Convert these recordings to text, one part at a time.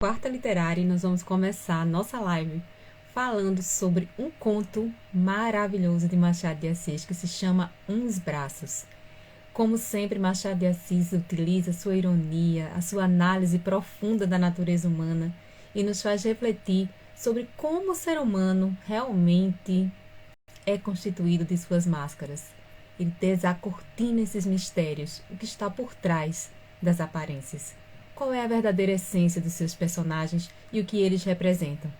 Quarta Literária e nós vamos começar a nossa live falando sobre um conto maravilhoso de Machado de Assis que se chama Uns Braços. Como sempre, Machado de Assis utiliza sua ironia, a sua análise profunda da natureza humana e nos faz refletir sobre como o ser humano realmente é constituído de suas máscaras. Ele desacortina esses mistérios, o que está por trás das aparências. Qual é a verdadeira essência dos seus personagens e o que eles representam?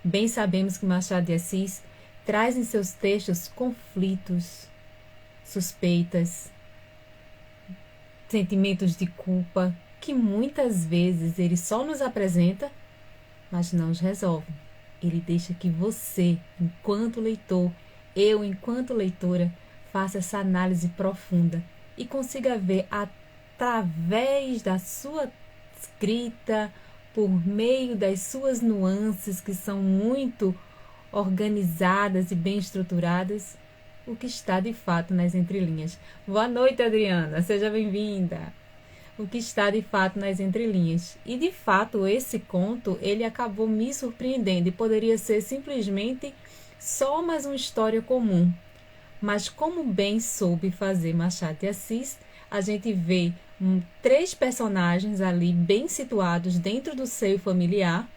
Bem sabemos que Machado de Assis traz em seus textos conflitos, suspeitas, sentimentos de culpa, que muitas vezes ele só nos apresenta, mas não os resolve. Ele deixa que você, enquanto leitor, eu, enquanto leitora, faça essa análise profunda e consiga ver através da sua escrita, por meio das suas nuances que são muito organizadas e bem estruturadas, o que está de fato nas entrelinhas. Boa noite, Adriana, seja bem-vinda. O que está de fato nas entrelinhas. E de fato esse conto, ele acabou me surpreendendo e poderia ser simplesmente só mais uma história comum. Mas como bem soube fazer Machado de Assis, a gente vê três personagens ali bem situados dentro do seio familiar,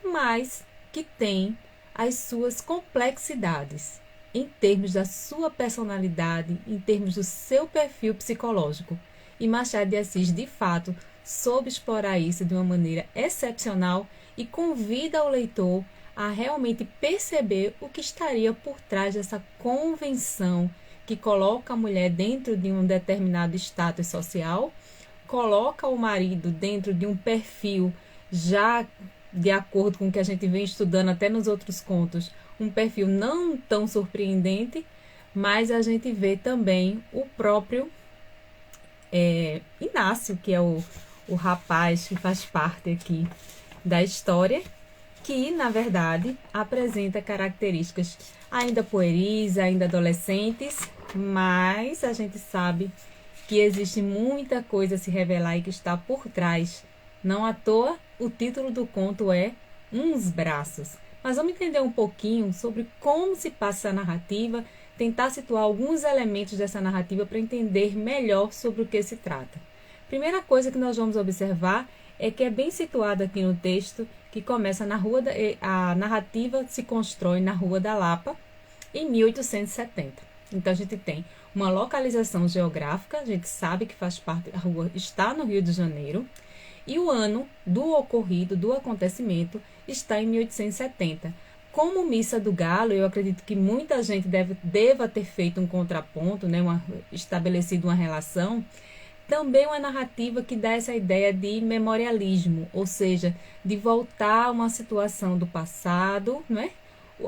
mas que têm as suas complexidades em termos da sua personalidade, em termos do seu perfil psicológico. E Machado de Assis, de fato, soube explorar isso de uma maneira excepcional e convida o leitor a realmente perceber o que estaria por trás dessa convenção que coloca a mulher dentro de um determinado status social, coloca o marido dentro de um perfil já de acordo com o que a gente vem estudando até nos outros contos, um perfil não tão surpreendente, mas a gente vê também o próprio Inácio, que é o rapaz que faz parte aqui da história, que, na verdade, apresenta características ainda pueris, ainda adolescentes, mas a gente sabe que existe muita coisa a se revelar e que está por trás. Não à toa, o título do conto é Uns Braços. Mas vamos entender um pouquinho sobre como se passa essa narrativa, tentar situar alguns elementos dessa narrativa para entender melhor sobre o que se trata. Primeira coisa que nós vamos observar é que é bem situado aqui no texto, que começa na a narrativa se constrói na Rua da Lapa, em 1870. Então, a gente tem uma localização geográfica, a gente sabe que faz parte, a rua está no Rio de Janeiro, e o ano do ocorrido, do acontecimento, está em 1870. Como Missa do Galo, eu acredito que muita gente deva ter feito um contraponto, né, estabelecido uma relação. Também uma narrativa que dá essa ideia de memorialismo, ou seja, de voltar a uma situação do passado, não é?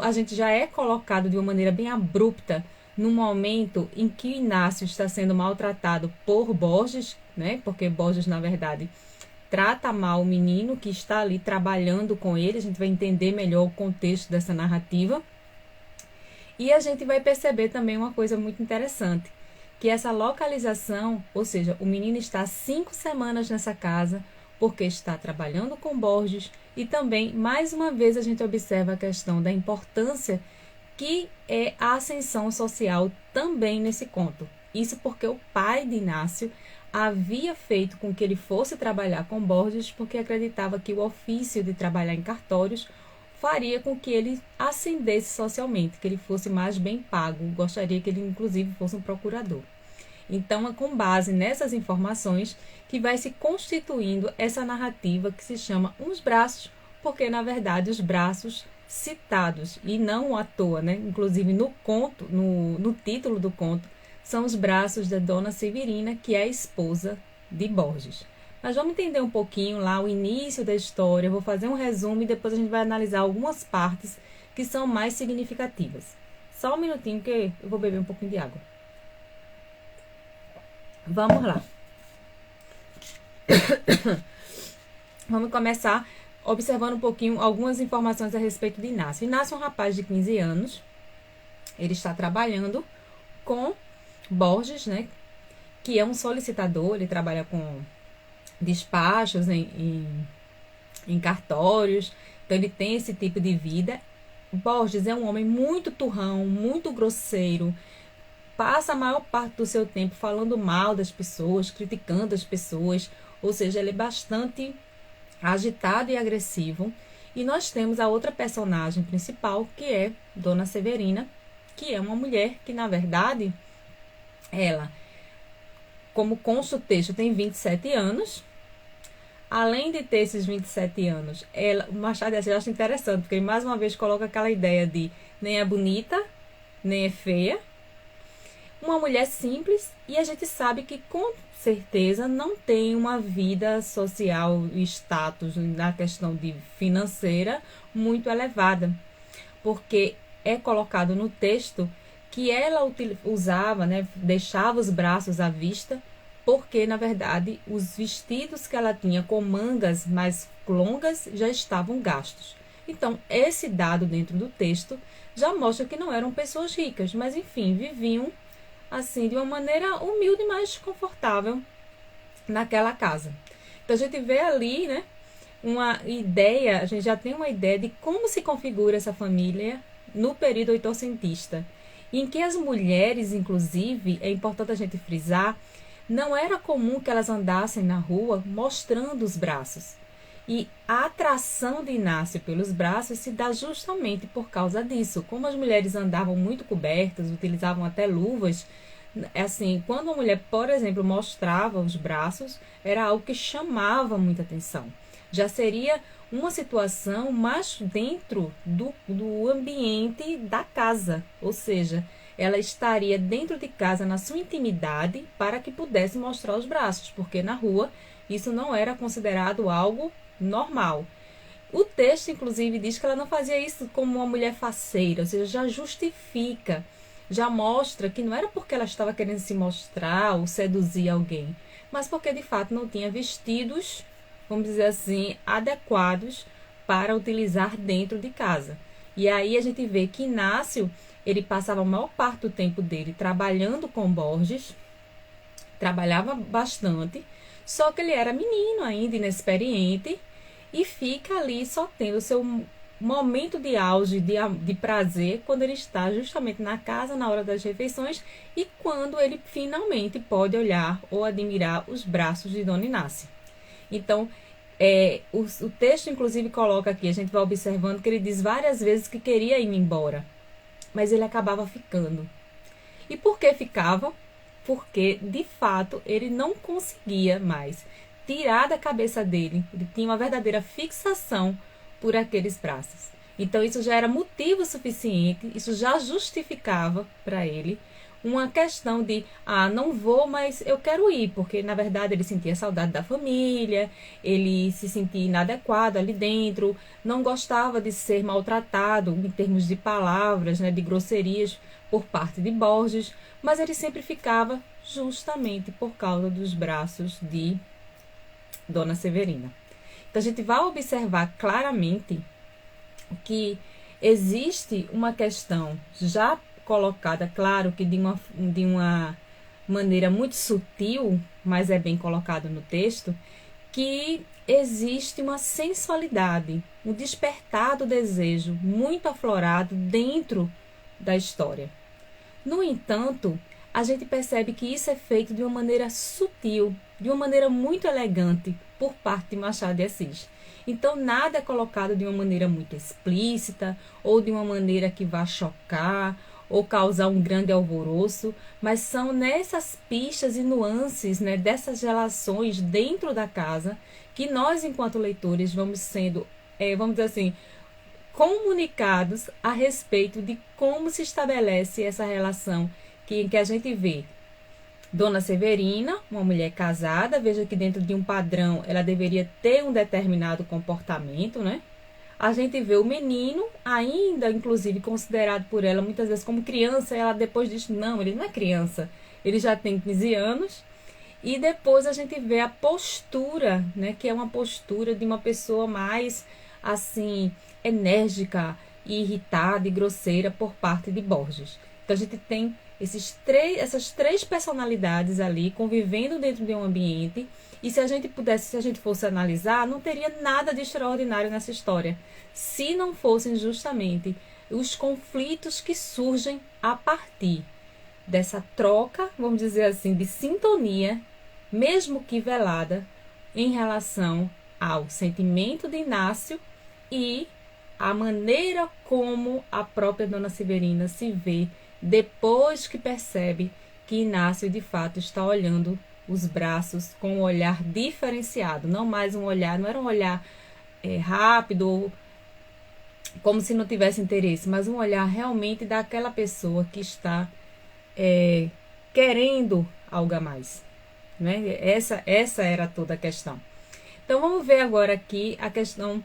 A gente já é colocado de uma maneira bem abrupta no momento em que Inácio está sendo maltratado por Borges, né? Porque Borges, na verdade, trata mal o menino que está ali trabalhando com ele. A gente vai entender melhor o contexto dessa narrativa. E a gente vai perceber também uma coisa muito interessante, que essa localização, ou seja, o menino está 5 semanas nessa casa porque está trabalhando com Borges, e também, mais uma vez, a gente observa a questão da importância que é a ascensão social também nesse conto. Isso porque o pai de Inácio havia feito com que ele fosse trabalhar com Borges porque acreditava que o ofício de trabalhar em cartórios faria com que ele ascendesse socialmente, que ele fosse mais bem pago, gostaria que ele inclusive fosse um procurador. Então, é com base nessas informações que vai se constituindo essa narrativa que se chama Uns Braços, porque na verdade os braços citados, e não à toa, né? Inclusive no conto, no título do conto, são os braços da Dona Severina, que é a esposa de Borges. Mas vamos entender um pouquinho lá o início da história, eu vou fazer um resumo e depois a gente vai analisar algumas partes que são mais significativas. Só um minutinho que eu vou beber um pouquinho de água. Vamos lá. Vamos começar observando um pouquinho algumas informações a respeito de Inácio. Inácio é um rapaz de 15 anos, ele está trabalhando com Borges, né, que é um solicitador, ele trabalha com despachos em em cartórios. Então ele tem esse tipo de vida. Borges é um homem muito turrão, muito grosseiro, passa a maior parte do seu tempo falando mal das pessoas, criticando as pessoas, ou seja, ele é bastante agitado e agressivo. E nós temos a outra personagem principal, que é Dona Severina, que é uma mulher que, na verdade, ela, como consta o texto, tem 27 anos. Além de ter esses 27 anos, o Machado de Assis, eu acho interessante, porque ele mais uma vez coloca aquela ideia de nem é bonita, nem é feia, uma mulher simples, e a gente sabe que com certeza não tem uma vida social e status na questão de financeira muito elevada, porque é colocado no texto que ela usava, né, deixava os braços à vista, porque na verdade os vestidos que ela tinha com mangas mais longas já estavam gastos. Então esse dado dentro do texto já mostra que não eram pessoas ricas, mas enfim, viviam assim de uma maneira humilde, mas confortável naquela casa. Então a gente vê ali, né, uma ideia, a gente já tem uma ideia de como se configura essa família no período oitocentista, em que as mulheres, inclusive, é importante a gente frisar, não era comum que elas andassem na rua mostrando os braços. E a atração de Inácio pelos braços se dá justamente por causa disso. Como as mulheres andavam muito cobertas, utilizavam até luvas, assim, quando uma mulher, por exemplo, mostrava os braços, era algo que chamava muita atenção. Já seria uma situação mais dentro do ambiente da casa, ou seja, ela estaria dentro de casa, na sua intimidade, para que pudesse mostrar os braços, porque na rua isso não era considerado algo normal. O texto, inclusive, diz que ela não fazia isso como uma mulher faceira, ou seja, já justifica, já mostra que não era porque ela estava querendo se mostrar ou seduzir alguém, mas porque de fato não tinha vestidos, vamos dizer assim, adequados para utilizar dentro de casa. E aí a gente vê que Inácio, ele passava a maior parte do tempo dele trabalhando com Borges, trabalhava bastante, só que ele era menino ainda, inexperiente, e fica ali só tendo o seu momento de auge, de prazer, quando ele está justamente na casa, na hora das refeições, e quando ele finalmente pode olhar ou admirar os braços de Dona Inácia. Então, o texto, inclusive, coloca aqui, a gente vai observando que ele diz várias vezes que queria ir embora, mas ele acabava ficando. E por que ficava? Porque, de fato, ele não conseguia mais tirar da cabeça dele, ele tinha uma verdadeira fixação por aqueles braços. Então, isso já era motivo suficiente, isso já justificava para ele uma questão de, não vou, mas eu quero ir, porque na verdade ele sentia saudade da família, ele se sentia inadequado ali dentro, não gostava de ser maltratado em termos de palavras, né, de grosserias por parte de Borges, mas ele sempre ficava justamente por causa dos braços de Dona Severina. Então a gente vai observar claramente que existe uma questão já colocada, claro que de uma maneira muito sutil, mas é bem colocado no texto, que existe uma sensualidade, um despertar do desejo muito aflorado dentro da história. No entanto, a gente percebe que isso é feito de uma maneira sutil, de uma maneira muito elegante por parte de Machado de Assis. Então, nada é colocado de uma maneira muito explícita ou de uma maneira que vá chocar ou causar um grande alvoroço, mas são nessas pistas e nuances, né, dessas relações dentro da casa que nós, enquanto leitores, vamos sendo, vamos dizer assim, comunicados a respeito de como se estabelece essa relação que a gente vê. Dona Severina, uma mulher casada, veja que dentro de um padrão ela deveria ter um determinado comportamento, né? A gente vê o menino, ainda inclusive considerado por ela muitas vezes como criança, e ela depois diz, não, ele não é criança, ele já tem 15 anos. E depois a gente vê a postura, né, que é uma postura de uma pessoa mais, assim, enérgica, e irritada e grosseira por parte de Borges. Então a gente tem essas três personalidades ali convivendo dentro de um ambiente. E se a gente fosse analisar, não teria nada de extraordinário nessa história, se não fossem justamente os conflitos que surgem a partir dessa troca, vamos dizer assim, de sintonia, mesmo que velada, em relação ao sentimento de Inácio e a maneira como a própria Dona Severina se vê depois que percebe que Inácio de fato está olhando os braços com um olhar diferenciado, não mais um olhar, não era um olhar rápido, como se não tivesse interesse, mas um olhar realmente daquela pessoa que está querendo algo a mais, né? Essa era toda a questão. Então vamos ver agora aqui a questão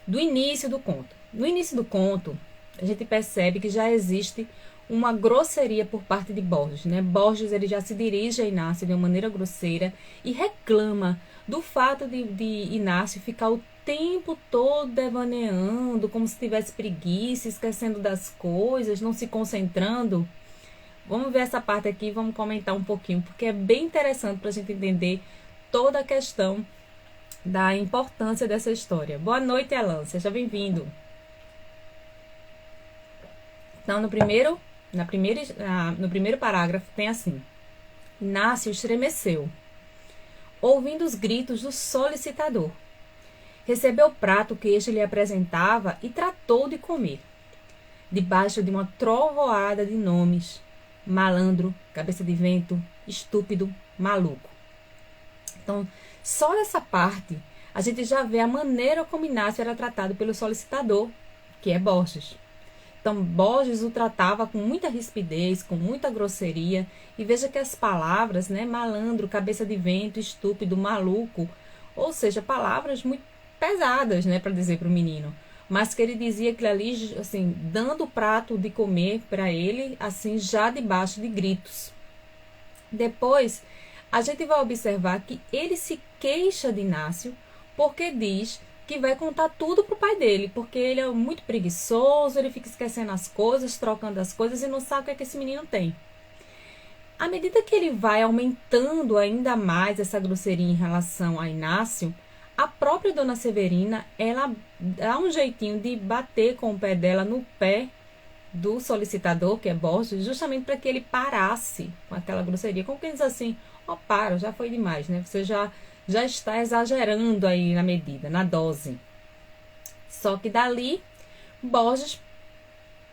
do início do conto. No início do conto, a gente percebe que já existe uma grosseria por parte de Borges, né? Borges, ele já se dirige a Inácio de uma maneira grosseira e reclama do fato de Inácio ficar o tempo todo devaneando, como se tivesse preguiça, esquecendo das coisas, não se concentrando. Vamos ver essa parte aqui e vamos comentar um pouquinho, porque é bem interessante para a gente entender toda a questão da importância dessa história. Boa noite, Alan, seja bem-vindo. Então, no primeiro parágrafo tem assim: Inácio estremeceu, ouvindo os gritos do solicitador. Recebeu o prato que este lhe apresentava e tratou de comer, debaixo de uma trovoada de nomes: malandro, cabeça de vento, estúpido, maluco. Então, só nessa parte, a gente já vê a maneira como Inácio era tratado pelo solicitador, que é Borges. Então, Borges o tratava com muita rispidez, com muita grosseria. E veja que as palavras, né, malandro, cabeça de vento, estúpido, maluco, ou seja, palavras muito pesadas, né, para dizer para o menino. Mas que ele dizia aquilo ali, assim, dando o prato de comer para ele, assim, já debaixo de gritos. Depois, a gente vai observar que ele se queixa de Inácio, porque diz que vai contar tudo pro pai dele, porque ele é muito preguiçoso, ele fica esquecendo as coisas, trocando as coisas e não sabe o que é que esse menino tem. À medida que ele vai aumentando ainda mais essa grosseria em relação a Inácio, a própria Dona Severina, ela dá um jeitinho de bater com o pé dela no pé do solicitador, que é Borges, justamente para que ele parasse com aquela grosseria. Como quem diz assim, para, já foi demais, né? Você já está exagerando aí na medida, na dose. Só que dali, Borges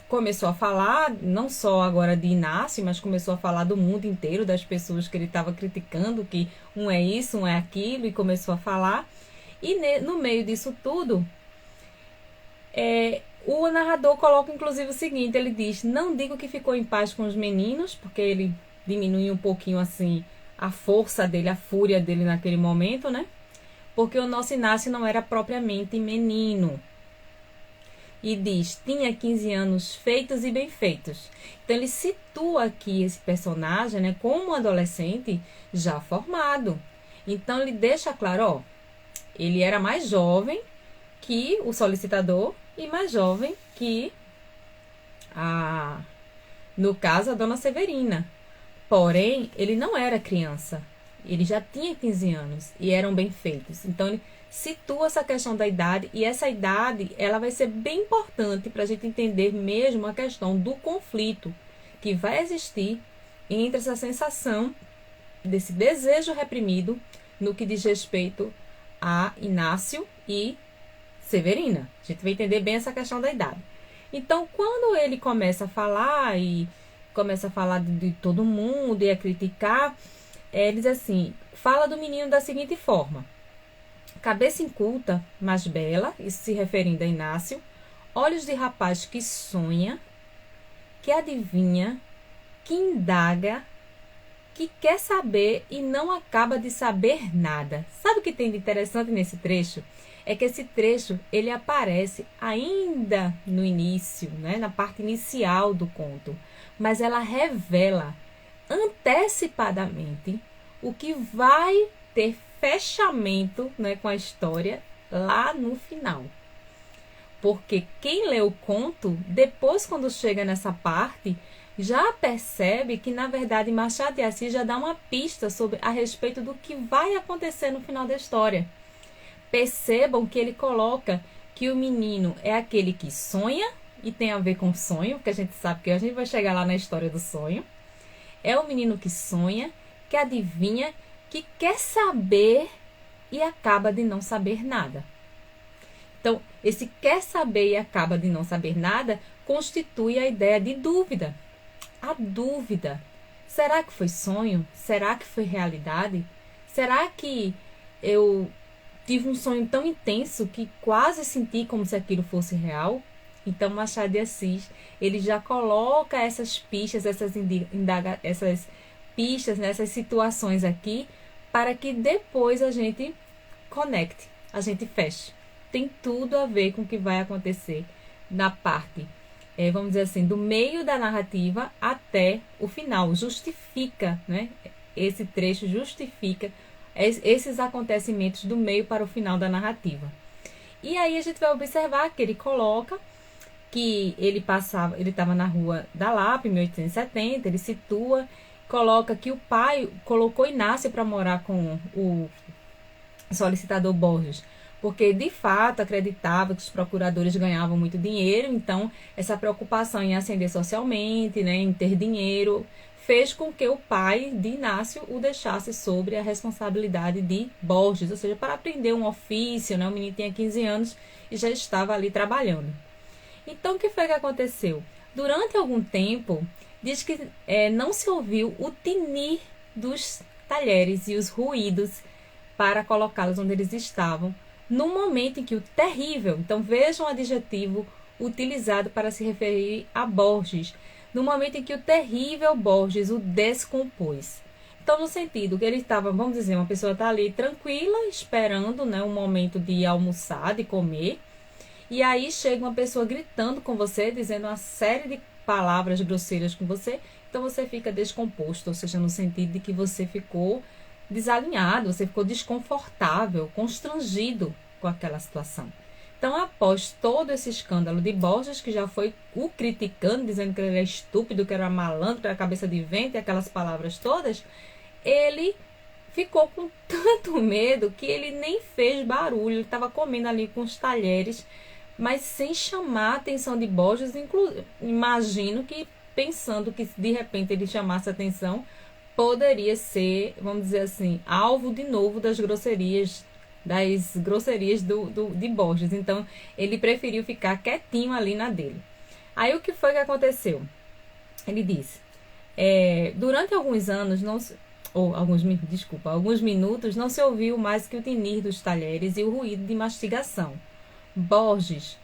começou a falar, não só agora de Inácio, mas começou a falar do mundo inteiro, das pessoas que ele estava criticando, que um é isso, um é aquilo, e começou a falar. E no meio disso tudo, o narrador coloca inclusive o seguinte, ele diz: não digo que ficou em paz com os meninos, porque ele diminui um pouquinho assim a força dele, a fúria dele naquele momento, né? Porque o nosso Inácio não era propriamente menino. E diz, tinha 15 anos feitos e bem feitos. Então ele situa aqui esse personagem, né, como um adolescente já formado. Então ele deixa claro, ó, ele era mais jovem que o solicitador e mais jovem que no caso, a Dona Severina. Porém, ele não era criança, ele já tinha 15 anos e eram bem feitos. Então, ele situa essa questão da idade, e essa idade ela vai ser bem importante para a gente entender mesmo a questão do conflito que vai existir entre essa sensação desse desejo reprimido no que diz respeito a Inácio e Severina. A gente vai entender bem essa questão da idade. Então, quando ele começa a falar de todo mundo e a criticar, ele diz assim, fala do menino da seguinte forma: cabeça inculta, mas bela, isso se referindo a Inácio, olhos de rapaz que sonha, que adivinha, que indaga, que quer saber e não acaba de saber nada. Sabe o que tem de interessante nesse trecho? É que esse trecho, ele aparece ainda no início, né, na parte inicial do conto, mas ela revela antecipadamente o que vai ter fechamento, né, com a história lá no final. Porque quem lê o conto, depois quando chega nessa parte, já percebe que, na verdade, Machado de Assis já dá uma pista a respeito do que vai acontecer no final da história. Percebam que ele coloca que o menino é aquele que sonha, e tem a ver com sonho, porque a gente sabe que a gente vai chegar lá na história do sonho. É o menino que sonha, que adivinha, que quer saber e acaba de não saber nada. Então, esse quer saber e acaba de não saber nada constitui a ideia de dúvida. A dúvida. Será que foi sonho? Será que foi realidade? Será que eu tive um sonho tão intenso que quase senti como se aquilo fosse real? Então, Machado de Assis, ele já coloca essas pistas, essas pistas, nessas situações aqui, para que depois a gente conecte, a gente feche. Tem tudo a ver com o que vai acontecer na parte, vamos dizer assim, do meio da narrativa até o final. Justifica, né? Esse trecho justifica esses acontecimentos do meio para o final da narrativa. E aí a gente vai observar que ele coloca que ele estava na rua da Lapa, em 1870, ele situa, coloca que o pai colocou Inácio para morar com o solicitador Borges, porque de fato acreditava que os procuradores ganhavam muito dinheiro, então essa preocupação em ascender socialmente, né, em ter dinheiro, fez com que o pai de Inácio o deixasse sobre a responsabilidade de Borges, ou seja, para aprender um ofício, né, o menino tinha 15 anos e já estava ali trabalhando. Então, o que foi que aconteceu? Durante algum tempo, diz que não se ouviu o tinir dos talheres e os ruídos para colocá-los onde eles estavam, no momento em que o terrível, então vejam o adjetivo utilizado para se referir a Borges, no momento em que o terrível Borges o descompôs. Então, no sentido que ele estava, vamos dizer, uma pessoa está ali tranquila, esperando, né, um momento de almoçar, de comer, e aí chega uma pessoa gritando com você, dizendo uma série de palavras grosseiras com você, então você fica descomposto, ou seja, no sentido de que você ficou desalinhado, você ficou desconfortável, constrangido com aquela situação. Então, após todo esse escândalo de Borges, que já foi o criticando, dizendo que ele era estúpido, que era malandro, que era cabeça de vento e aquelas palavras todas, ele ficou com tanto medo que ele nem fez barulho, ele estava comendo ali com os talheres, mas sem chamar a atenção de Borges, imagino que pensando que de repente ele chamasse a atenção, poderia ser, vamos dizer assim, alvo de novo das grosserias de Borges. Então, ele preferiu ficar quietinho ali na dele. Aí, o que foi que aconteceu? Ele disse, durante alguns anos, alguns minutos, não se ouviu mais que o tinir dos talheres e o ruído de mastigação. Borges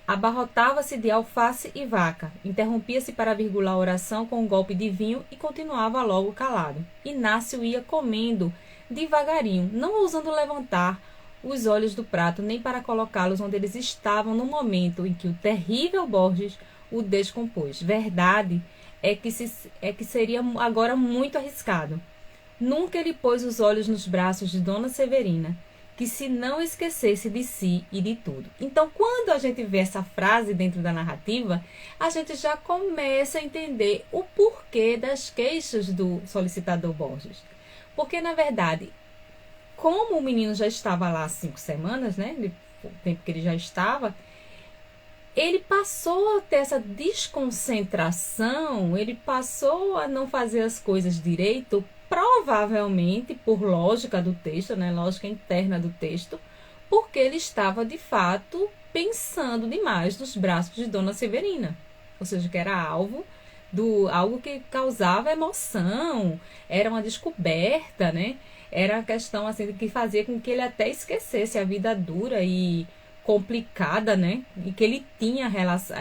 abarrotava-se de alface e vaca, interrompia-se para virgular a oração com um golpe de vinho e continuava logo calado. Inácio ia comendo devagarinho, não ousando levantar os olhos do prato nem para colocá-los onde eles estavam no momento em que o terrível Borges o descompôs. Verdade é que seria agora muito arriscado. Nunca ele pôs os olhos nos braços de Dona Severina, que se não esquecesse de si e de tudo. Então, quando a gente vê essa frase dentro da narrativa, a gente já começa a entender o porquê das queixas do solicitador Borges. Porque, na verdade, como o menino já estava lá há 5 semanas, né, o tempo que ele já estava, ele passou a ter essa desconcentração, ele passou a não fazer as coisas direito, provavelmente por lógica do texto, né, lógica interna do texto, porque ele estava, de fato, pensando demais nos braços de Dona Severina, ou seja, que era algo que causava emoção, era uma descoberta, né, era a questão assim, que fazia com que ele até esquecesse a vida dura e complicada, né, e que ele tinha relação,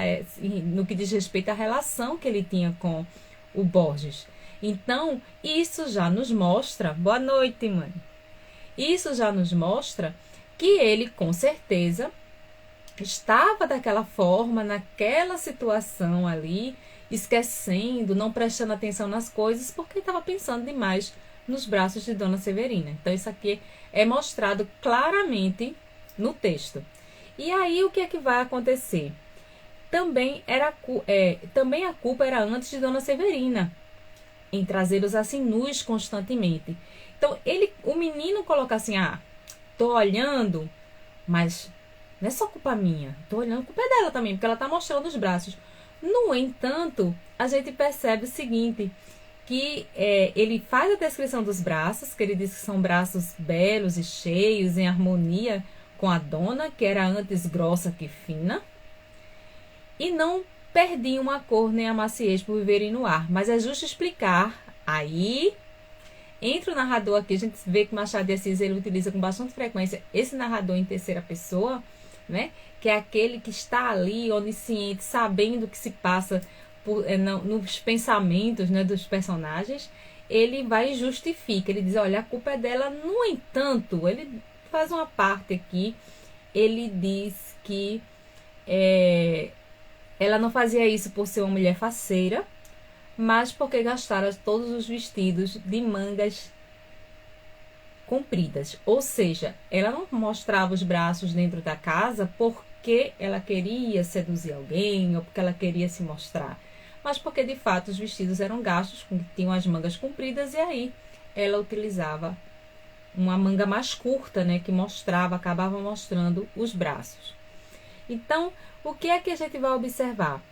no que diz respeito à relação que ele tinha com o Borges. Então, isso já nos mostra... Boa noite, mãe. Isso já nos mostra que ele, com certeza, estava daquela forma, naquela situação ali, esquecendo, não prestando atenção nas coisas, porque estava pensando demais nos braços de Dona Severina. Então, isso aqui é mostrado claramente no texto. E aí, o que é que vai acontecer? também também a culpa era antes de Dona Severina, em trazê-los assim nus constantemente. Então, o menino coloca assim, tô olhando, mas não é só culpa minha, tô olhando, culpa é dela também, porque ela tá mostrando os braços. No entanto, a gente percebe o seguinte, que ele faz a descrição dos braços, que ele diz que são braços belos e cheios, em harmonia com a dona, que era antes grossa que fina, e não perdiam a cor nem a maciez por viverem no ar. Mas é justo explicar, aí, entre o narrador aqui, a gente vê que Machado de Assis ele utiliza com bastante frequência esse narrador em terceira pessoa, né? Que é aquele que está ali, onisciente, sabendo o que se passa nos pensamentos, né, dos personagens. Ele vai e justifica, ele diz, olha, a culpa é dela. No entanto, ele faz uma parte aqui, ele diz que ela não fazia isso por ser uma mulher faceira, mas porque gastara todos os vestidos de mangas compridas. Ou seja, ela não mostrava os braços dentro da casa porque ela queria seduzir alguém ou porque ela queria se mostrar, mas porque de fato os vestidos eram gastos, tinham as mangas compridas, e aí ela utilizava uma manga mais curta, né, que acabava mostrando os braços. Então, o que é que a gente vai observar?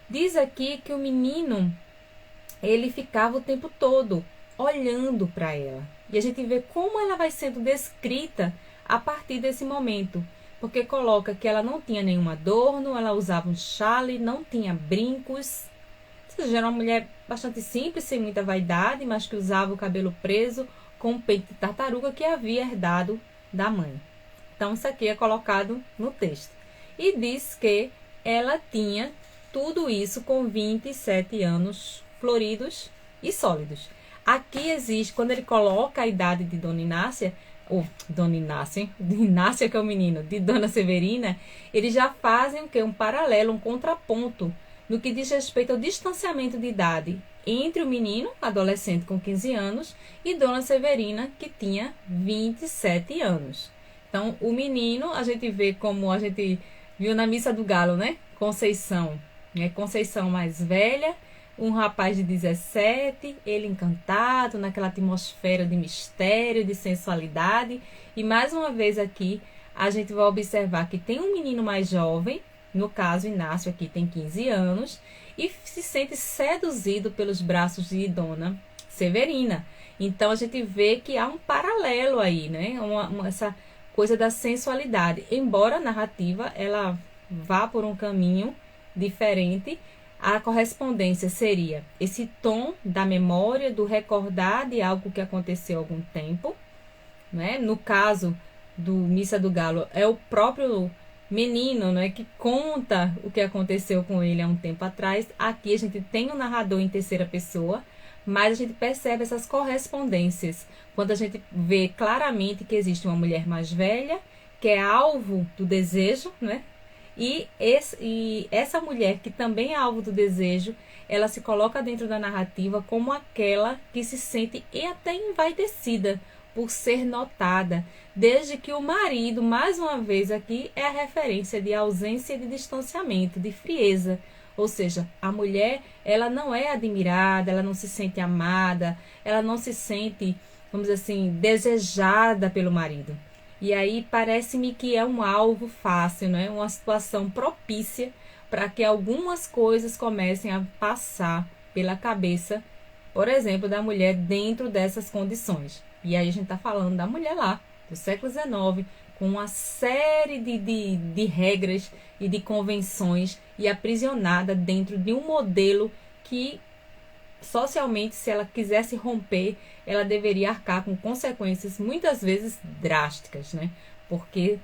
Diz aqui que o menino, ele ficava o tempo todo olhando para ela. E a gente vê como ela vai sendo descrita a partir desse momento. Porque coloca que ela não tinha nenhum adorno, ela usava um chale, não tinha brincos. Ou seja, era uma mulher bastante simples, sem muita vaidade, mas que usava o cabelo preso com um peito de tartaruga que havia herdado da mãe. Então, isso aqui é colocado no texto. E diz que ela tinha tudo isso com 27 anos floridos e sólidos. Aqui existe, quando ele coloca a idade de Dona Inácia, ou Dona Inácia, de Inácia que é o menino, de Dona Severina, eles já fazem o quê? Um paralelo, um contraponto, no que diz respeito ao distanciamento de idade entre o menino, adolescente com 15 anos, e Dona Severina, que tinha 27 anos. Então, o menino, a gente vê como a gente viu na Missa do Galo, né? Conceição, né? Conceição mais velha, um rapaz de 17, ele encantado naquela atmosfera de mistério, de sensualidade. E mais uma vez aqui, a gente vai observar que tem um menino mais jovem, no caso Inácio aqui tem 15 anos, e se sente seduzido pelos braços de Dona Severina. Então a gente vê que há um paralelo aí, né? Essa coisa da sensualidade. Embora a narrativa ela vá por um caminho diferente, a correspondência seria esse tom da memória, do recordar de algo que aconteceu há algum tempo, né? No caso do Missa do Galo, é o próprio menino, né, que conta o que aconteceu com ele há um tempo atrás. Aqui a gente tem um narrador em terceira pessoa, mas a gente percebe essas correspondências quando a gente vê claramente que existe uma mulher mais velha, que é alvo do desejo, né? E essa mulher, que também é alvo do desejo, ela se coloca dentro da narrativa como aquela que se sente até envaidecida por ser notada, desde que o marido, mais uma vez aqui, é a referência de ausência e de distanciamento, de frieza. Ou seja, a mulher, ela não é admirada, ela não se sente amada, ela não se sente, vamos dizer assim, desejada pelo marido. E aí parece-me que é um alvo fácil, né? Uma situação propícia para que algumas coisas comecem a passar pela cabeça, por exemplo, da mulher dentro dessas condições. E aí a gente está falando da mulher lá, do século XIX, com uma série de regras e de convenções e aprisionada dentro de um modelo que, socialmente, se ela quisesse romper, ela deveria arcar com consequências muitas vezes drásticas, né? Porque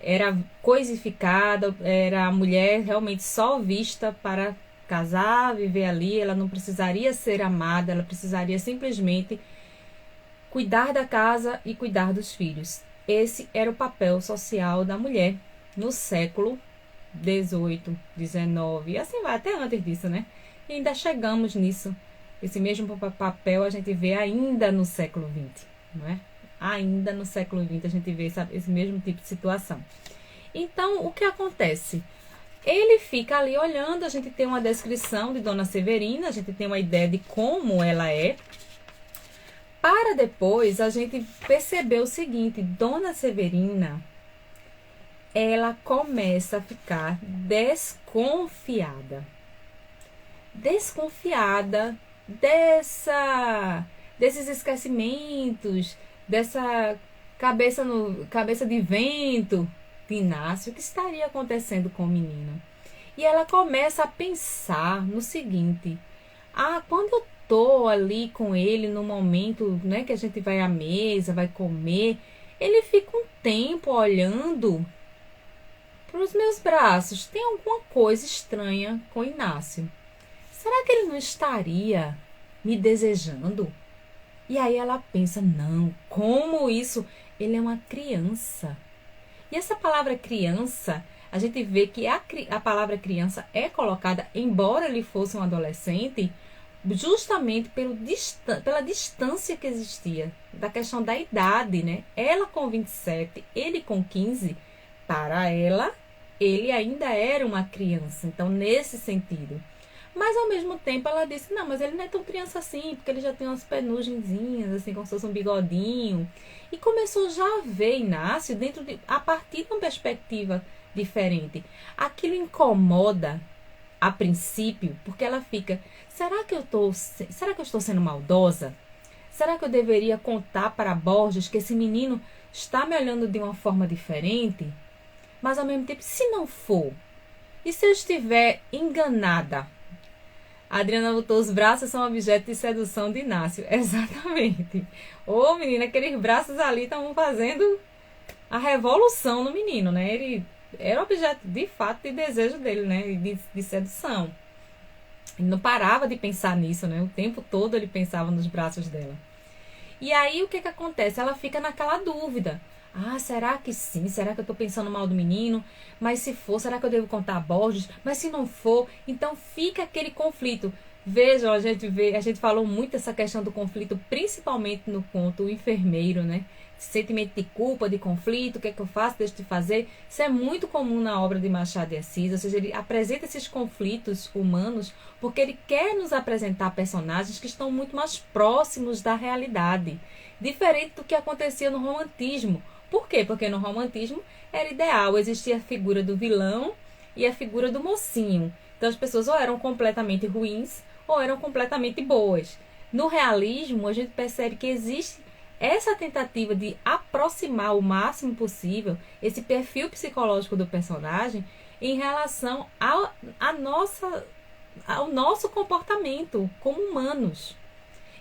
era coisificada, era a mulher realmente só vista para casar, viver ali, ela não precisaria ser amada, ela precisaria simplesmente cuidar da casa e cuidar dos filhos. Esse era o papel social da mulher no século XVIII, XIX, e assim vai, até antes disso, né? E ainda chegamos nisso. Esse mesmo papel a gente vê ainda no século XX, não é? Ainda no século XX a gente vê esse mesmo tipo de situação. Então, o que acontece? Ele fica ali olhando, a gente tem uma descrição de Dona Severina, a gente tem uma ideia de como ela é. Para depois a gente perceber o seguinte, Dona Severina, ela começa a ficar desconfiada. Desconfiada desses esquecimentos, dessa cabeça de vento de Inácio, o que estaria acontecendo com o menino. E ela começa a pensar no seguinte: quando eu tô ali com ele no momento, né, que a gente vai à mesa, vai comer, ele fica um tempo olhando para os meus braços. Tem alguma coisa estranha com Inácio. Será que ele não estaria me desejando? E aí ela pensa, não, como isso? Ele é uma criança. E essa palavra criança, a gente vê que a palavra criança é colocada, embora ele fosse um adolescente, justamente pela distância que existia, da questão da idade, né? Ela com 27, ele com 15, para ela, ele ainda era uma criança. Então, nesse sentido. Mas, ao mesmo tempo, ela disse, não, mas ele não é tão criança assim, porque ele já tem umas penugenzinhas, assim, como se fosse um bigodinho. E começou já a ver Inácio a partir de uma perspectiva diferente. Aquilo incomoda a princípio, porque ela fica, será que eu estou sendo maldosa? Será que eu deveria contar para Borges que esse menino está me olhando de uma forma diferente? Mas, ao mesmo tempo, se não for, e se eu estiver enganada? A Adriana botou, os braços são objeto de sedução de Inácio. Exatamente. Ô, menina, aqueles braços ali estavam fazendo a revolução no menino, né? Ele era objeto, de fato, de desejo dele, né? De sedução. Ele não parava de pensar nisso, né? O tempo todo ele pensava nos braços dela. E aí, o que acontece? Ela fica naquela dúvida. Será que sim? Será que eu estou pensando mal do menino? Mas se for, será que eu devo contar a Borges? Mas se não for, então fica aquele conflito. Vejam, a gente falou muito dessa questão do conflito, principalmente no conto O Enfermeiro, né? Sentimento de culpa, de conflito, o que é que eu faço, deixo de fazer. Isso é muito comum na obra de Machado de Assis, ou seja, ele apresenta esses conflitos humanos porque ele quer nos apresentar personagens que estão muito mais próximos da realidade, diferente do que acontecia no romantismo. Por quê? Porque no romantismo era ideal, existia a figura do vilão e a figura do mocinho. Então as pessoas ou eram completamente ruins ou eram completamente boas. No realismo, a gente percebe que existe essa tentativa de aproximar o máximo possível esse perfil psicológico do personagem em relação ao nosso comportamento como humanos.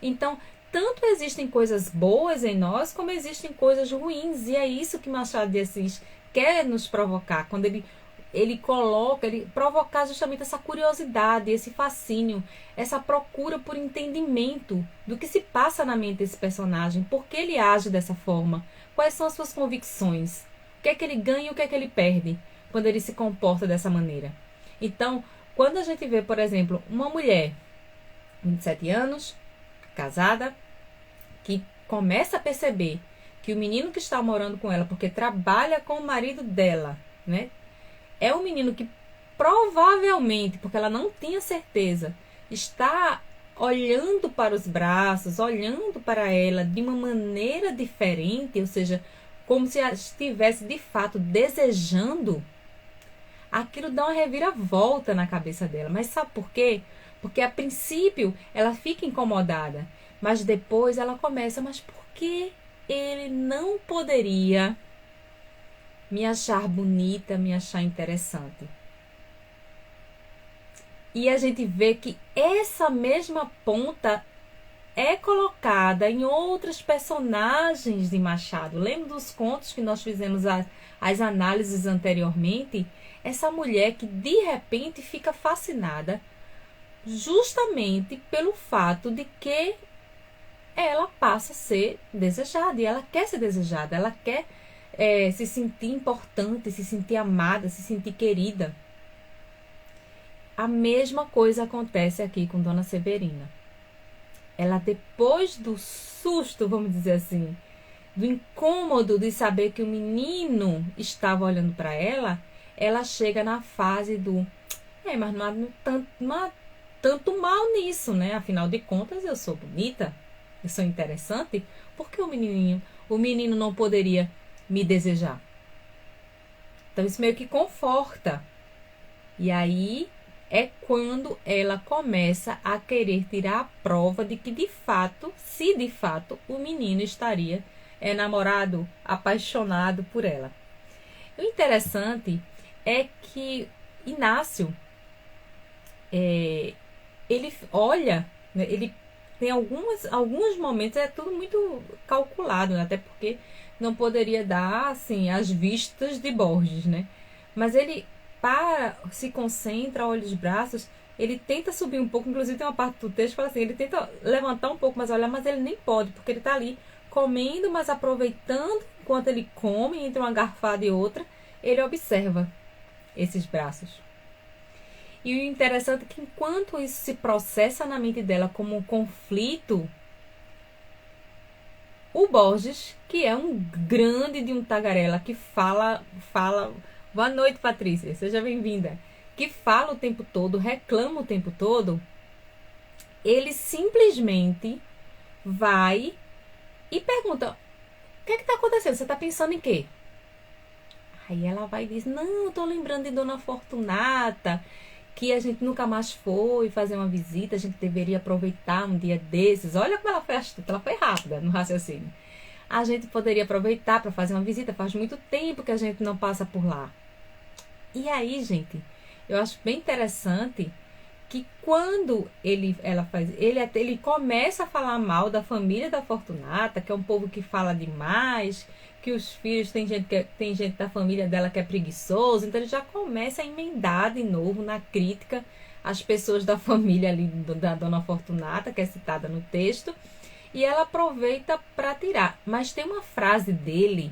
Então, tanto existem coisas boas em nós, como existem coisas ruins. E é isso que Machado de Assis quer nos provocar, quando ele provocar justamente essa curiosidade, esse fascínio, essa procura por entendimento do que se passa na mente desse personagem, por que ele age dessa forma, quais são as suas convicções, o que é que ele ganha e o que é que ele perde quando ele se comporta dessa maneira. Então, quando a gente vê, por exemplo, uma mulher, 27 anos, casada, que começa a perceber que o menino que está morando com ela, porque trabalha com o marido dela, né, é um menino que provavelmente, porque ela não tinha certeza, está olhando para os braços, olhando para ela de uma maneira diferente, ou seja, como se estivesse de fato desejando, aquilo dá uma reviravolta na cabeça dela. Mas sabe por quê? Porque a princípio ela fica incomodada, mas depois ela começa, mas por que ele não poderia me achar bonita, me achar interessante? E a gente vê que essa mesma ponta é colocada em outros personagens de Machado. Lembra dos contos que nós fizemos as análises anteriormente? Essa mulher que de repente fica fascinada justamente pelo fato de que ela passa a ser desejada. E ela quer ser desejada, ela quer se sentir importante, se sentir amada, se sentir querida. A mesma coisa acontece aqui com Dona Severina. Ela, depois do susto, vamos dizer assim, do incômodo de saber que o menino estava olhando para ela, ela chega na fase do mas não há tanto mal nisso, né? Afinal de contas, eu sou bonita, eu sou interessante, por que o menino não poderia me desejar? Então isso meio que conforta. E aí é quando ela começa a querer tirar a prova de que de fato, se de fato o menino estaria namorado, apaixonado por ela. O interessante é que Inácio, ele olha, né, ele tem alguns momentos, é tudo muito calculado, né, até porque não poderia dar assim as vistas de Borges, né? Mas ele se concentra, olha os braços, ele tenta subir um pouco, inclusive tem uma parte do texto que fala assim, ele tenta levantar um pouco mais olhar, mas ele nem pode, porque ele tá ali comendo, mas aproveitando enquanto ele come, entre uma garfada e outra, ele observa esses braços. E o interessante é que enquanto isso se processa na mente dela como um conflito, o Borges, que é um grande de um tagarela, que fala, boa noite, Patrícia, seja bem-vinda, que fala o tempo todo, reclama o tempo todo, ele simplesmente vai e pergunta, o que é que tá acontecendo? Você tá pensando em quê? Aí ela vai e diz, não, eu tô lembrando de Dona Fortunata, que a gente nunca mais foi fazer uma visita, a gente deveria aproveitar um dia desses. Olha como ela foi astuta, ela foi rápida no raciocínio. A gente poderia aproveitar para fazer uma visita, faz muito tempo que a gente não passa por lá. E aí, gente, eu acho bem interessante que quando ele começa a falar mal da família da Fortunata, que é um povo que fala demais, que os filhos, tem gente da família dela que é preguiçoso, então ele já começa a emendar de novo na crítica às pessoas da família ali da Dona Fortunata, que é citada no texto, e ela aproveita para tirar. Mas tem uma frase dele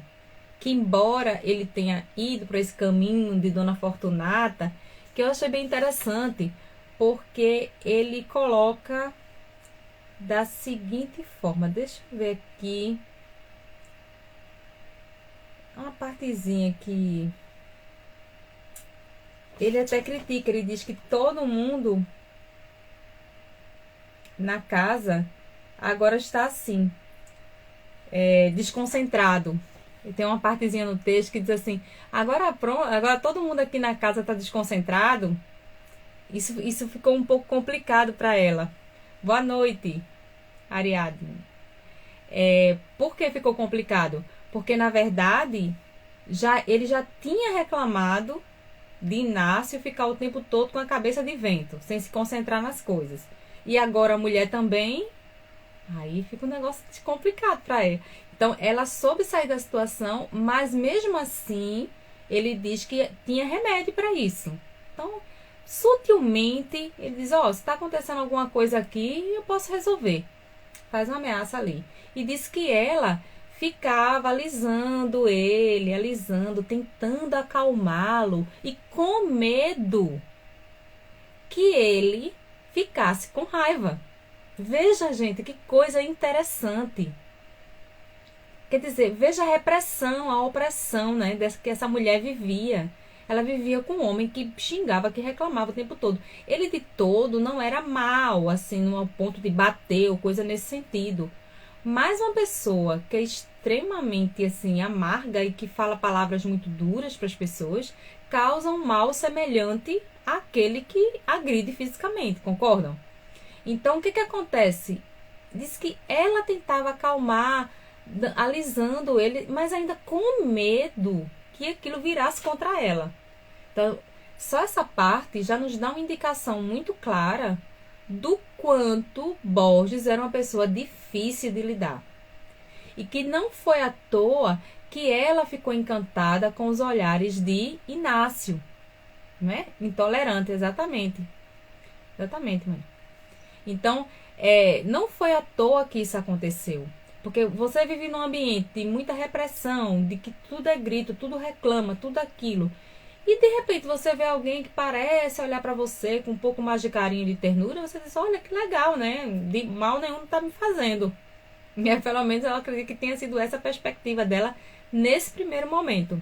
que, embora ele tenha ido para esse caminho de Dona Fortunata, que eu achei bem interessante, porque ele coloca da seguinte forma, deixa eu ver aqui, uma partezinha que ele até critica, ele diz que todo mundo na casa agora está assim, desconcentrado. E tem uma partezinha no texto que diz assim, agora todo mundo aqui na casa está desconcentrado. Isso ficou um pouco complicado para ela. Boa noite, Ariadne. Por que ficou complicado? Porque, na verdade, ele já tinha reclamado de Inácio ficar o tempo todo com a cabeça de vento, sem se concentrar nas coisas. E agora a mulher também, aí fica um negócio complicado para ela. Então, ela soube sair da situação, mas mesmo assim, ele diz que tinha remédio para isso. Então, sutilmente, ele diz, se está acontecendo alguma coisa aqui, eu posso resolver. Faz uma ameaça ali. E diz que ela ficava alisando ele, tentando acalmá-lo e com medo que ele ficasse com raiva. Veja, gente, que coisa interessante. Quer dizer, veja a repressão, a opressão, né, que essa mulher vivia. Ela vivia com um homem que xingava, que reclamava o tempo todo. Ele de todo não era mal, assim, no ponto de bater ou coisa nesse sentido. Mas uma pessoa que é extremamente, assim, amarga e que fala palavras muito duras para as pessoas, causa um mal semelhante àquele que agride fisicamente, concordam? Então, o que acontece? Diz que ela tentava acalmar, alisando ele, mas ainda com medo que aquilo virasse contra ela. Então, só essa parte já nos dá uma indicação muito clara do quanto Borges era uma pessoa difícil de lidar. E que não foi à toa que ela ficou encantada com os olhares de Inácio, né? Intolerante, exatamente. Exatamente, mãe. Então, não foi à toa que isso aconteceu. Porque você vive num ambiente de muita repressão, de que tudo é grito, tudo reclama, tudo aquilo. E de repente você vê alguém que parece olhar para você com um pouco mais de carinho, de ternura, você diz, olha que legal, né? De mal nenhum não tá me fazendo. E pelo menos ela acredita que tenha sido essa a perspectiva dela nesse primeiro momento.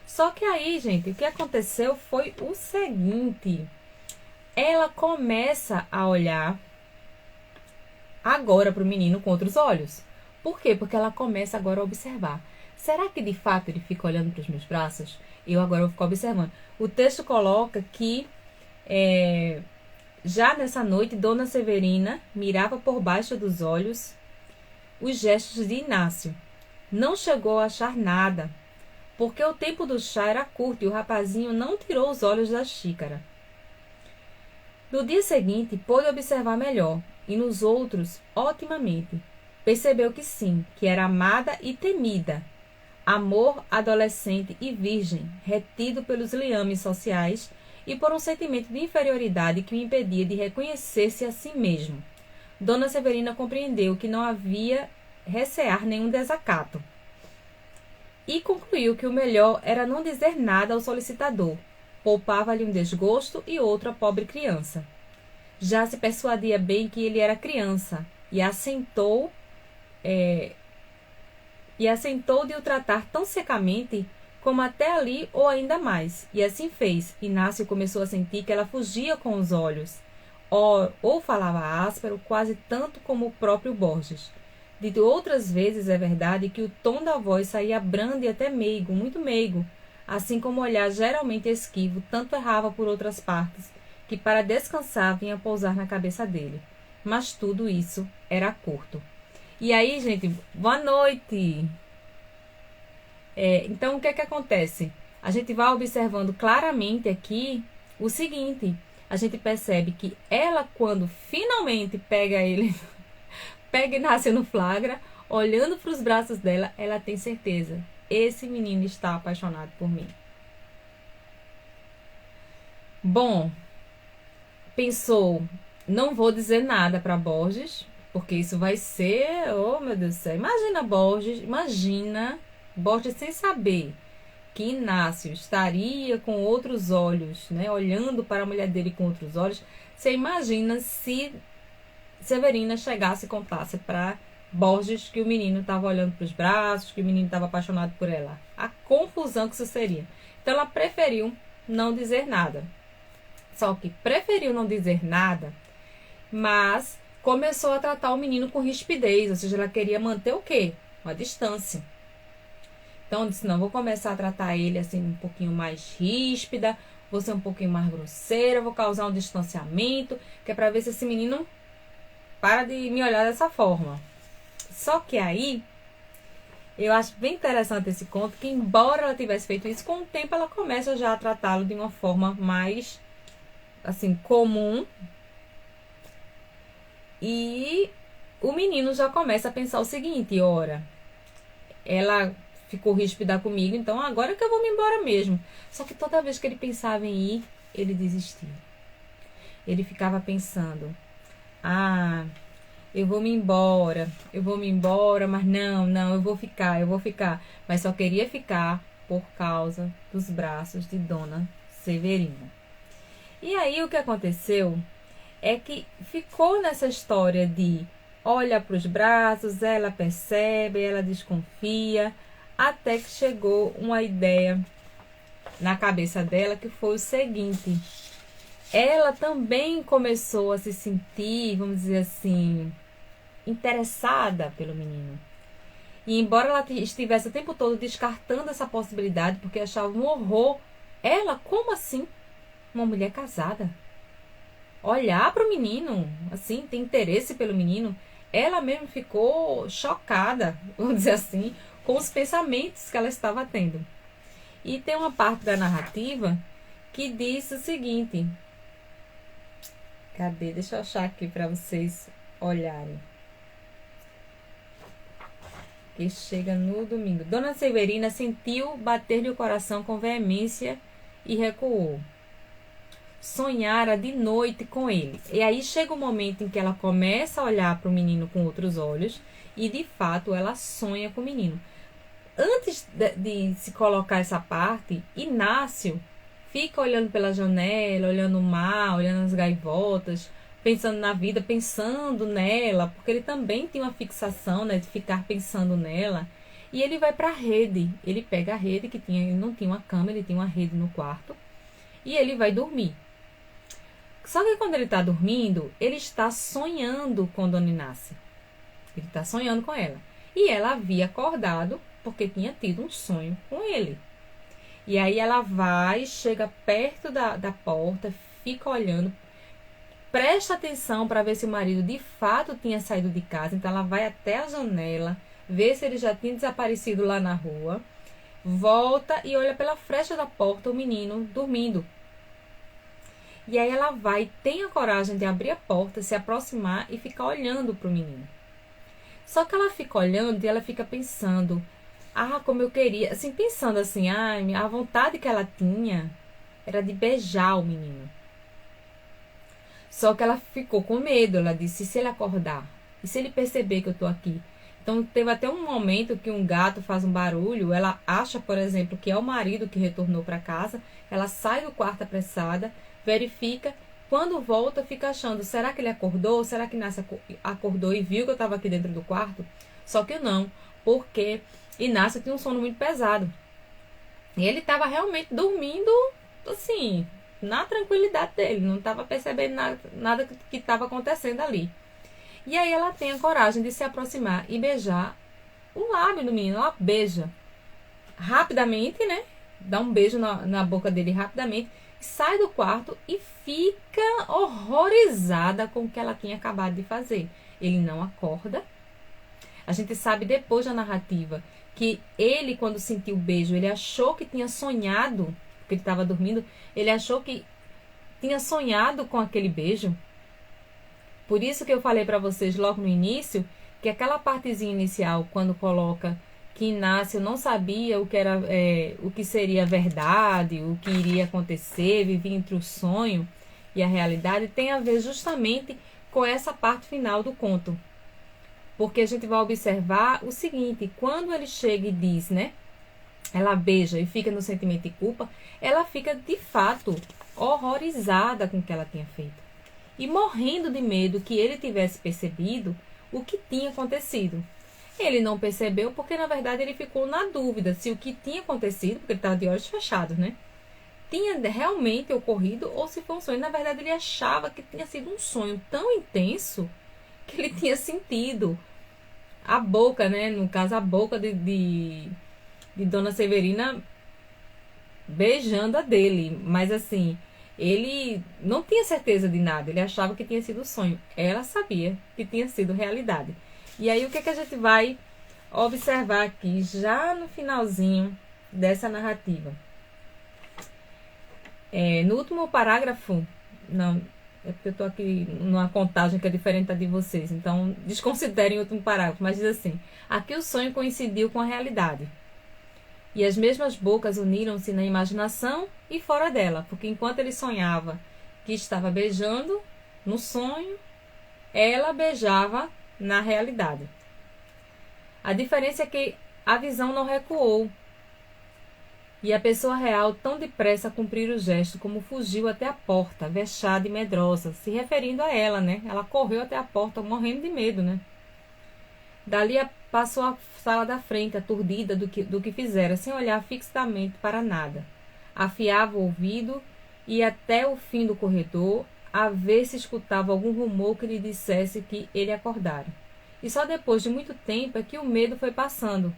Só que aí, gente, o que aconteceu foi o seguinte. Ela começa a olhar agora para o menino com outros olhos. Por quê? Porque ela começa agora a observar. Será que de fato ele fica olhando para os meus braços? Eu agora vou ficar observando. O texto coloca que já nessa noite, Dona Severina mirava por baixo dos olhos os gestos de Inácio. Não chegou a achar nada, porque o tempo do chá era curto e o rapazinho não tirou os olhos da xícara. No dia seguinte, pôde observar melhor, e nos outros, otimamente. Percebeu que sim, que era amada e temida. Amor adolescente e virgem, retido pelos liames sociais e por um sentimento de inferioridade que o impedia de reconhecer-se a si mesmo. Dona Severina compreendeu que não havia recear nenhum desacato e concluiu que o melhor era não dizer nada ao solicitador. Poupava-lhe um desgosto e outro à pobre criança. Já se persuadia bem que ele era criança e assentou de o tratar tão secamente como até ali ou ainda mais. E assim fez. Inácio começou a sentir que ela fugia com os olhos, ou falava áspero, quase tanto como o próprio Borges. De outras vezes é verdade que o tom da voz saía brando e até meigo, muito meigo, assim como o olhar geralmente esquivo, tanto errava por outras partes, que para descansar vinha pousar na cabeça dele. Mas tudo isso era curto. E aí, gente, boa noite! Então, o que é que acontece? A gente vai observando claramente aqui o seguinte. A gente percebe que ela, quando finalmente pega ele, pega Inácio no flagra, olhando para os braços dela, ela tem certeza. Esse menino está apaixonado por mim. Bom, pensou, não vou dizer nada para Borges, porque isso vai ser, oh meu Deus do céu, imagina Borges sem saber que Inácio estaria com outros olhos, né, olhando para a mulher dele com outros olhos. Você imagina se Severina chegasse e contasse para Borges que o menino estava olhando para os braços, que o menino estava apaixonado por ela. A confusão que isso seria. Então ela preferiu não dizer nada. Só que preferiu não dizer nada, mas começou a tratar o menino com rispidez, ou seja, ela queria manter o quê? Uma distância. Então disse, não, vou começar a tratar ele assim um pouquinho mais ríspida, vou ser um pouquinho mais grosseira, vou causar um distanciamento, que é para ver se esse menino para de me olhar dessa forma. Só que aí, eu acho bem interessante esse conto, que embora ela tivesse feito isso, com o tempo ela começa já a tratá-lo de uma forma mais, assim, comum. E o menino já começa a pensar o seguinte, ora, ela ficou ríspida comigo, então agora que eu vou me embora mesmo. Só que toda vez que ele pensava em ir, ele desistia. Ele ficava pensando, eu vou me embora, mas não, eu vou ficar. Mas só queria ficar por causa dos braços de Dona Severina. E aí o que aconteceu é que ficou nessa história de olha para os braços, ela percebe, ela desconfia, até que chegou uma ideia na cabeça dela que foi o seguinte. Ela também começou a se sentir, vamos dizer assim, interessada pelo menino. E embora ela estivesse o tempo todo descartando essa possibilidade, porque achava um horror, ela, como assim? Uma mulher casada? Olhar para o menino, assim, ter interesse pelo menino, ela mesmo ficou chocada, vamos dizer assim, com os pensamentos que ela estava tendo. E tem uma parte da narrativa que diz o seguinte. Cadê? Deixa eu achar aqui para vocês olharem. Que chega no domingo. Dona Severina sentiu bater-lhe o coração com veemência e recuou. Sonhara de noite com ele. E aí chega o momento em que ela começa a olhar para o menino com outros olhos e, de fato, ela sonha com o menino. Antes de se colocar essa parte, Inácio fica olhando pela janela, olhando o mar, olhando as gaivotas, pensando na vida, pensando nela, porque ele também tem uma fixação, né, de ficar pensando nela. E ele vai para a rede. Ele pega a rede que tinha, ele não tinha uma cama, ele tinha uma rede no quarto. E ele vai dormir. Só que quando ele está dormindo, ele está sonhando com Dona Inácia. Ele está sonhando com ela. E ela havia acordado porque tinha tido um sonho com ele. E aí ela vai, chega perto da porta, fica olhando, presta atenção para ver se o marido de fato tinha saído de casa. Então ela vai até a janela, vê se ele já tinha desaparecido lá na rua, volta e olha pela fresta da porta o menino dormindo. E aí ela vai, tem a coragem de abrir a porta, se aproximar e ficar olhando para o menino. Só que ela fica olhando e ela fica pensando, como eu queria, assim, pensando assim, a vontade que ela tinha era de beijar o menino. Só que ela ficou com medo, ela disse, e se ele acordar? E se ele perceber que eu tô aqui? Então teve até um momento que um gato faz um barulho, ela acha, por exemplo, que é o marido que retornou para casa, ela sai do quarto apressada, verifica, quando volta fica achando, será que ele acordou? Será que Inácia acordou e viu que eu estava aqui dentro do quarto? Só que não, porque Inácia tinha um sono muito pesado. E ele estava realmente dormindo, assim, na tranquilidade dele, não estava percebendo nada que estava acontecendo ali. E aí ela tem a coragem de se aproximar e beijar o lábio do menino, ela beija rapidamente, né? Dá um beijo na boca dele rapidamente, sai do quarto e fica horrorizada com o que ela tinha acabado de fazer. Ele não acorda. A gente sabe depois da narrativa que ele, quando sentiu o beijo, ele achou que tinha sonhado, porque ele estava dormindo, ele achou que tinha sonhado com aquele beijo. Por isso que eu falei para vocês logo no início, que aquela partezinha inicial, quando coloca que Inácio não sabia o que era, o que seria verdade, o que iria acontecer, vivia entre o sonho e a realidade, tem a ver justamente com essa parte final do conto. Porque a gente vai observar o seguinte, quando ele chega e diz, né, ela beija e fica no sentimento de culpa, ela fica de fato horrorizada com o que ela tinha feito. E morrendo de medo que ele tivesse percebido o que tinha acontecido. Ele não percebeu porque, na verdade, ele ficou na dúvida se o que tinha acontecido, porque ele estava de olhos fechados, né? Tinha realmente ocorrido ou se foi um sonho. Na verdade, ele achava que tinha sido um sonho tão intenso que ele tinha sentido a boca, né? No caso, a boca de Dona Severina beijando a dele. Mas, assim, ele não tinha certeza de nada. Ele achava que tinha sido sonho. Ela sabia que tinha sido realidade. E aí, o que a gente vai observar aqui, já no finalzinho dessa narrativa? No último parágrafo, não, é porque eu estou aqui numa contagem que é diferente da de vocês, então desconsiderem o último parágrafo, mas diz assim, aqui o sonho coincidiu com a realidade. E as mesmas bocas uniram-se na imaginação e fora dela, porque enquanto ele sonhava que estava beijando, no sonho, ela beijava na realidade. A diferença é que a visão não recuou e a pessoa real tão depressa a cumprir o gesto como fugiu até a porta, vexada e medrosa, se referindo a ela, né? Ela correu até a porta morrendo de medo, né? Dali passou a sala da frente, aturdida do que fizera, sem olhar fixamente para nada. Afiava o ouvido e até o fim do corredor, a ver se escutava algum rumor que lhe dissesse que ele acordara. E só depois de muito tempo é que o medo foi passando.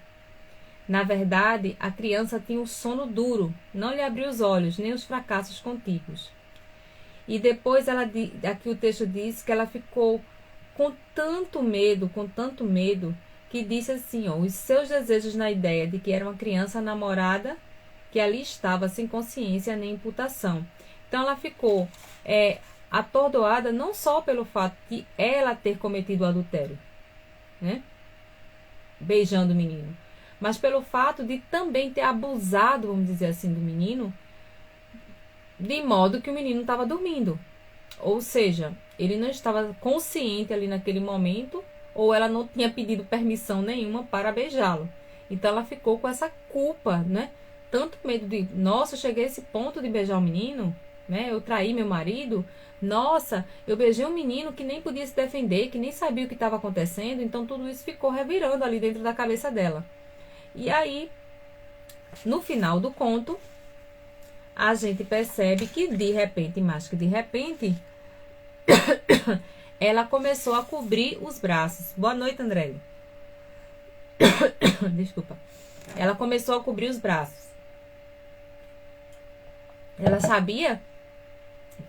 Na verdade, a criança tinha um sono duro, não lhe abriu os olhos, nem os fracassos contíguos. E depois aqui o texto diz que ela ficou com tanto medo, que disse assim, os seus desejos na ideia de que era uma criança namorada que ali estava sem consciência nem imputação. Então ela ficou atordoada não só pelo fato de ela ter cometido o adultério, né? Beijando o menino, mas pelo fato de também ter abusado, vamos dizer assim, do menino, de modo que o menino estava dormindo. Ou seja, ele não estava consciente ali naquele momento, ou ela não tinha pedido permissão nenhuma para beijá-lo. Então ela ficou com essa culpa, né? Tanto medo de, nossa, eu cheguei a esse ponto de beijar o menino, né? Eu traí meu marido. Nossa, eu beijei um menino que nem podia se defender, que nem sabia o que estava acontecendo. Então tudo isso ficou revirando ali dentro da cabeça dela. E aí, no final do conto, a gente percebe que de repente, mais que de repente, ela começou a cobrir os braços. Boa noite, André. Desculpa. Ela começou a cobrir os braços. Ela sabia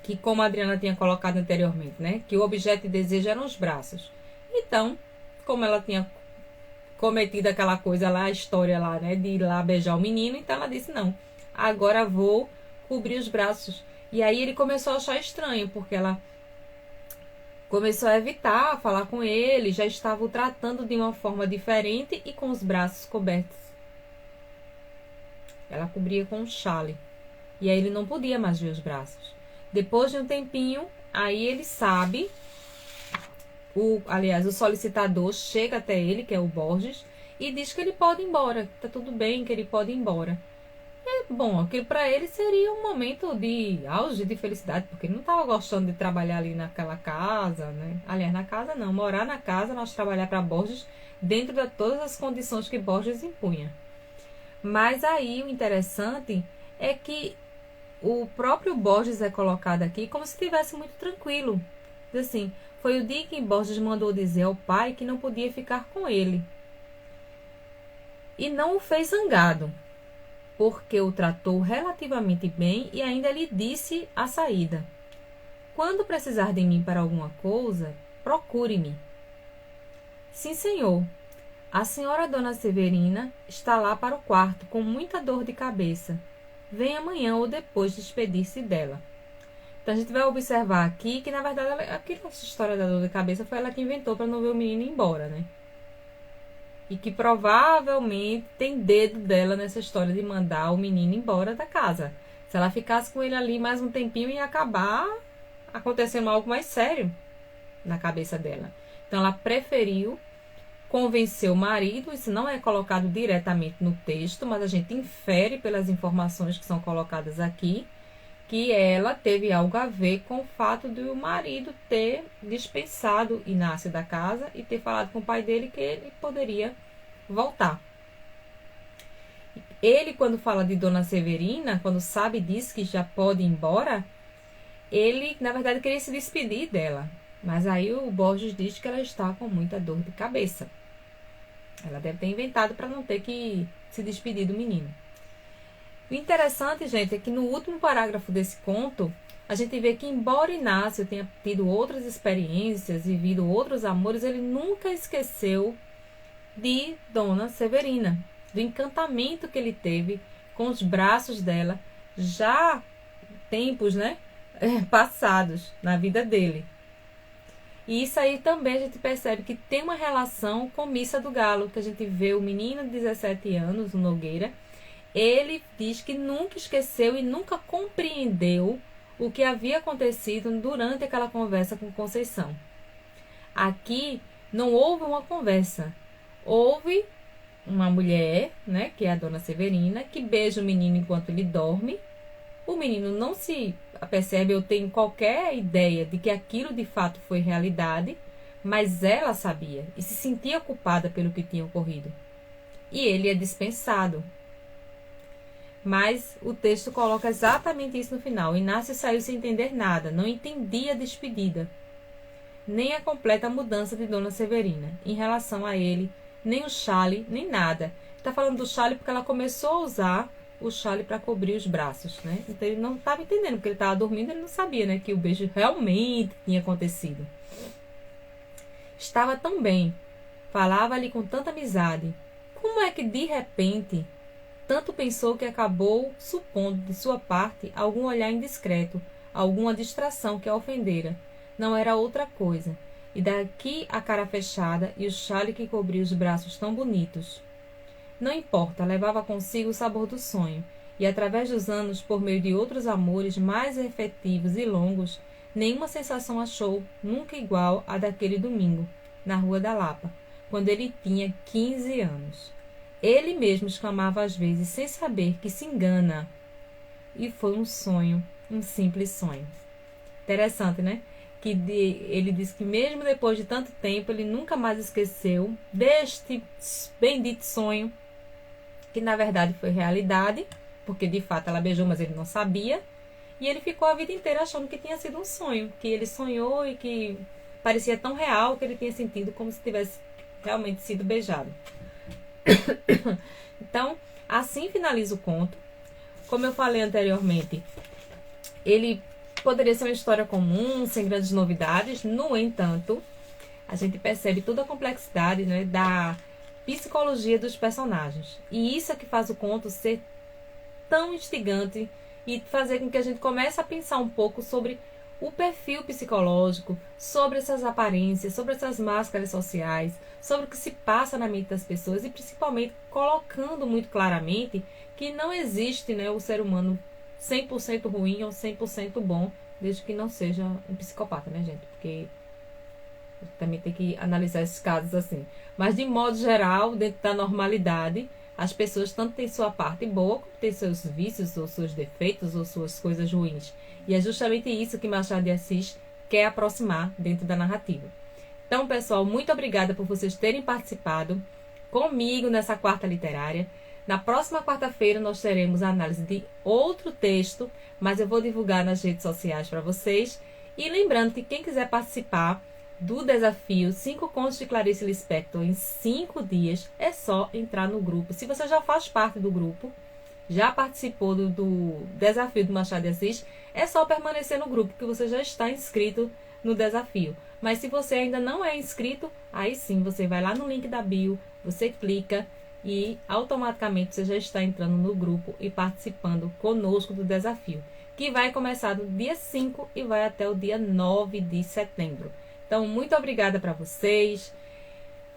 que, como a Adriana tinha colocado anteriormente, né, que o objeto de desejo eram os braços. Então, como ela tinha cometido aquela coisa lá, a história lá, né, de ir lá beijar o menino, então ela disse, não, agora vou cobrir os braços. E aí ele começou a achar estranho, porque ela começou a evitar falar com ele, já estava o tratando de uma forma diferente e com os braços cobertos. Ela cobria com um chale. E aí ele não podia mais ver os braços. Depois de um tempinho, aí ele sabe, aliás, o solicitador chega até ele, que é o Borges, e diz que ele pode ir embora, que tá tudo bem, que ele pode ir embora. Bom, aquilo para ele seria um momento de auge de felicidade, porque ele não estava gostando de trabalhar ali naquela casa, né? Aliás, na casa não, morar na casa, nós trabalhar para Borges dentro de todas as condições que Borges impunha. Mas aí o interessante é que o próprio Borges é colocado aqui como se estivesse muito tranquilo. Diz assim, foi o dia que Borges mandou dizer ao pai que não podia ficar com ele. E não o fez zangado, porque o tratou relativamente bem e ainda lhe disse a saída. Quando precisar de mim para alguma coisa, procure-me. Sim, senhor. A senhora Dona Severina está lá para o quarto com muita dor de cabeça. Vem amanhã ou depois despedir-se dela. Então a gente vai observar aqui que, na verdade, aquela história da dor de cabeça foi ela que inventou para não ver o menino ir embora, né? E que provavelmente tem dedo dela nessa história de mandar o menino embora da casa. Se ela ficasse com ele ali mais um tempinho, ia acabar acontecendo algo mais sério na cabeça dela. Então ela preferiu convencer o marido. Isso não é colocado diretamente no texto, mas a gente infere pelas informações que são colocadas aqui, que ela teve algo a ver com o fato de o marido ter dispensado Inácio da casa e ter falado com o pai dele que ele poderia voltar. Ele, quando fala de Dona Severina, quando sabe disso, que já pode ir embora, ele, na verdade, queria se despedir dela. Mas aí o Borges diz que ela está com muita dor de cabeça. Ela deve ter inventado para não ter que se despedir do menino. O interessante, gente, é que no último parágrafo desse conto, a gente vê que, embora Inácio tenha tido outras experiências e vivido outros amores, ele nunca esqueceu de Dona Severina, do encantamento que ele teve com os braços dela, já tempos, né, passados na vida dele. E isso aí também a gente percebe que tem uma relação com Missa do Galo, que a gente vê o menino de 17 anos, o Nogueira. Ele diz que nunca esqueceu e nunca compreendeu o que havia acontecido durante aquela conversa com Conceição. Aqui não houve uma conversa. Houve uma mulher, né, que é a Dona Severina, que beija o menino enquanto ele dorme. O menino não se apercebe ou tem qualquer ideia de que aquilo de fato foi realidade, mas ela sabia e se sentia culpada pelo que tinha ocorrido. E ele é dispensado. Mas o texto coloca exatamente isso no final. Inácio saiu sem entender nada, não entendia a despedida, nem a completa mudança de Dona Severina em relação a ele, nem o chale, nem nada. Está falando do chale porque ela começou a usar o chale para cobrir os braços, né? Então ele não estava entendendo, porque ele estava dormindo, ele não sabia, né, que o beijo realmente tinha acontecido. Estava tão bem, falava-lhe com tanta amizade. Como é que de repente tanto pensou que acabou supondo de sua parte algum olhar indiscreto, alguma distração que a ofendera? Não era outra coisa. E daqui a cara fechada e o chale que cobria os braços tão bonitos. Não importa, levava consigo o sabor do sonho, e através dos anos, por meio de outros amores mais efetivos e longos, nenhuma sensação achou nunca igual à daquele domingo, na Rua da Lapa, quando ele tinha 15 anos. Ele mesmo exclamava às vezes, sem saber que se engana. E foi um sonho, um simples sonho. Interessante, né? Que ele diz que mesmo depois de tanto tempo, ele nunca mais esqueceu deste bendito sonho que na verdade foi realidade, porque de fato ela beijou, mas ele não sabia. E ele ficou a vida inteira achando que tinha sido um sonho, que ele sonhou e que parecia tão real que ele tinha sentido como se tivesse realmente sido beijado. Então, assim finaliza o conto. Como eu falei anteriormente, ele poderia ser uma história comum, sem grandes novidades. No entanto, a gente percebe toda a complexidade, né, da psicologia dos personagens. E isso é que faz o conto ser tão instigante e fazer com que a gente comece a pensar um pouco sobre o perfil psicológico, sobre essas aparências, sobre essas máscaras sociais, sobre o que se passa na mente das pessoas e principalmente colocando muito claramente que não existe, né, o ser humano 100% ruim ou 100% bom, desde que não seja um psicopata, né, gente? Porque também tem que analisar esses casos assim. Mas, de modo geral, dentro da normalidade, as pessoas tanto têm sua parte boa, como têm seus vícios, ou seus defeitos, ou suas coisas ruins. E é justamente isso que Machado de Assis quer aproximar dentro da narrativa. Então, pessoal, muito obrigada por vocês terem participado comigo nessa quarta literária. Na próxima quarta-feira nós teremos a análise de outro texto, mas eu vou divulgar nas redes sociais para vocês. E lembrando que quem quiser participar do desafio 5 contos de Clarice Lispector em 5 dias, é só entrar no grupo. Se você já faz parte do grupo, já participou do desafio do Machado de Assis, é só permanecer no grupo, que você já está inscrito no desafio. Mas se você ainda não é inscrito, aí sim, você vai lá no link da bio, você clica e automaticamente você já está entrando no grupo e participando conosco do desafio, que vai começar no dia 5 e vai até o dia 9 de setembro. Então, muito obrigada para vocês.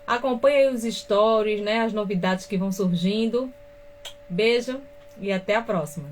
Acompanhe aí os stories, né, as novidades que vão surgindo. Beijo e até a próxima.